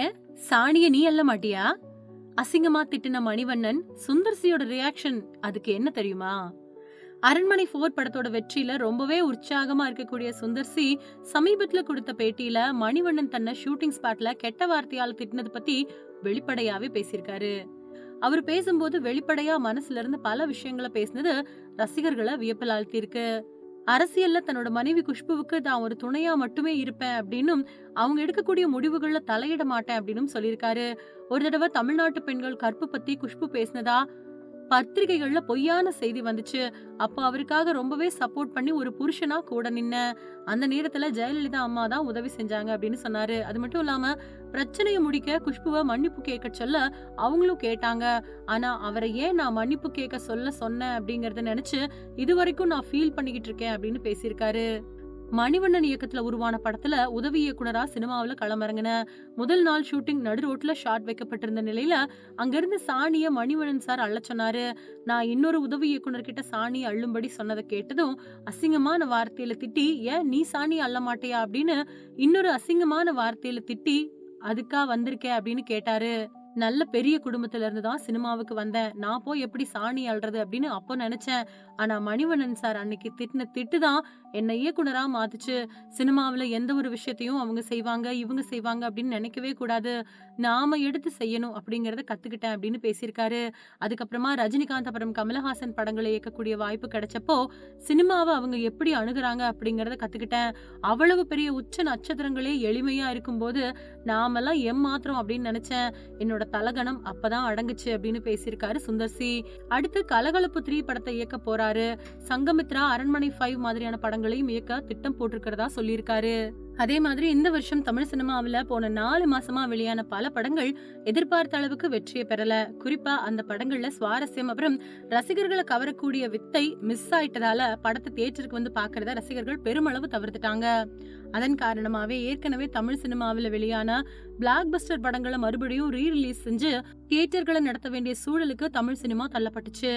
ஏன் சாணிய நீ அள்ள மாட்டியா? அசிங்கமா திட்டின மணிவண்ணன் சுந்தர்சியோட ரியாக்ஷன் அதுக்கு என்ன தெரியுமா? அரண்மனை 4 படத்தோட வெற்றியில ரொம்பவே உற்சாகமா இருக்கக்கூடிய சுந்தர்சி சமீபத்துல கொடுத்த பேட்டியில மணிவண்ணன் தன்னை ஷூட்டிங் ஸ்பாட்ல கெட்ட வார்த்தையால திட்டினது பத்தி வெளிப்படையாவே பேசியிருக்காரு. அவர் பேசும்போது வெளிப்படையா மனசுல இருந்து பல விஷயங்களை பேசினது ரசிகர்களை வியப்பில் ஆழ்த்தியிருக்கு. அரசியல்ல தன்னோட மனைவி குஷ்புவுக்கு தான் ஒரு துணையா மட்டுமே இருப்பேன் அப்படின்னும் அவங்க எடுக்கக்கூடிய முடிவுகள்ல தலையிட மாட்டேன் அப்படின்னும் சொல்லியிருக்காரு. ஒரு தடவை தமிழ்நாட்டு பெண்கள் கற்பு பத்தி குஷ்பு பேசினதா பத்திரிகைகள்ல பொய்யான செய்தி வந்துச்சு. அப்ப அவருக்காக ரொம்பவே சப்போர்ட் பண்ணி ஒரு புருஷனா கூட நின்ன. அந்த நேரத்துல ஜெயலலிதா அம்மா தான் உதவி செஞ்சாங்க அப்படின்னு சொன்னாரு. அது மட்டும் இல்லாம பிரச்சனையை முடிக்க குஷ்புவ மன்னிப்பு கேட்க சொல்ல அவங்களும் கேட்டாங்க. ஆனா அவரை ஏன் நான் மன்னிப்பு கேட்க சொல்ல சொன்னேன் அப்படிங்கறத நினைச்சு இதுவரைக்கும் நான் ஃபீல் பண்ணிக்கிட்டு இருக்கேன் அப்படின்னு பேசியிருக்காரு. மணிவண்ணன் இயக்கத்துல உருவான படத்துல உதவி இயக்குனரா சினிமாவில களமிறங்கின. முதல் நாள் ஷூட்டிங் நடு ரோட்ல ஷாட் வைக்கப்பட்டிருந்த நிலையில அங்கிருந்து சாணிய மணிவண்ணன் சார் அள்ள சொன்னாரு. நான் இன்னொரு உதவி இயக்குனர் கிட்ட சாணி அள்ளும்படி சொன்னதை கேட்டதும் அசிங்கமான வார்த்தையில திட்டி, ஏன் நீ சாணி அள்ள மாட்டியா அப்படின்னு இன்னொரு அசிங்கமான வார்த்தையில திட்டி, அதுக்கா வந்திருக்க அப்படின்னு கேட்டாரு. நல்ல பெரிய குடும்பத்துல இருந்து தான் சினிமாவுக்கு வந்தேன். நான் போய் எப்படி சாணி அள்ளுறது அப்படின்னு அப்போ நினைச்சேன். ஆனா மணிவண்ணன் சார் அன்னைக்கு திட்டின திட்டு தான் என்னை இயக்குனரா மாத்துச்சு. சினிமாவுல எந்த ஒரு விஷயத்தையும் அவங்க செய்வாங்க, இவங்க செய்வாங்க அப்படின்னு நினைக்கவே கூடாது. நாம எடுத்து செய்யணும் அப்படிங்கறத கத்துக்கிட்டேன் அப்படின்னு பேசியிருக்காரு. அதுக்கப்புறமா ரஜினிகாந்த் அப்புறம் கமலஹாசன் படங்களை இயக்கக்கூடிய வாய்ப்பு கிடைச்சப்போ சினிமாவை அவங்க எப்படி அணுகுறாங்க அப்படிங்கறத கத்துக்கிட்டேன். அவ்வளவு பெரிய உச்ச நட்சத்திரங்களே எளிமையா இருக்கும்போது நாமெல்லாம் ஏமாத்திரம் அப்படின்னு நினைச்சேன். என்னோட தலகணம் அப்பதான் அடங்குச்சு அப்படின்னு பேசியிருக்காரு சுந்தர்சி. அடுத்து கலகலப்பு 3 படத்தை இயக்க போறாரு. சங்கமித்ரா, அரண்மனை 5 மாதிரியான படங்களையும் இயக்க திட்டம் போட்டிருக்கிறதா சொல்லியிருக்காரு. அதே மாதிரி இந்த வருஷம் தமிழ் சினிமாவில போன 4 மாசமா வெளியான பல படங்கள் எதிர்பார்த்த அளவுக்கு வெற்றியை பெறல. குறிப்பா அந்த படங்கள்ல சுவாரஸ்யம் அப்புறம் ரசிகர்களை கவரக்கூடிய வித்தை மிஸ் ஆயிட்டதால படத்தை தியேட்டருக்கு வந்து பாக்குறத ரசிகர்கள் பெருமளவு தவிர்த்துட்டாங்க. அதன் காரணமாவே ஏற்கனவே தமிழ் சினிமாவில வெளியான பிளாக் பஸ்டர் படங்களை மறுபடியும் ரீ ரிலீஸ் செஞ்சு தியேட்டர்களை நடத்த வேண்டிய சூழலுக்கு தமிழ் சினிமா தள்ளப்பட்டுச்சு.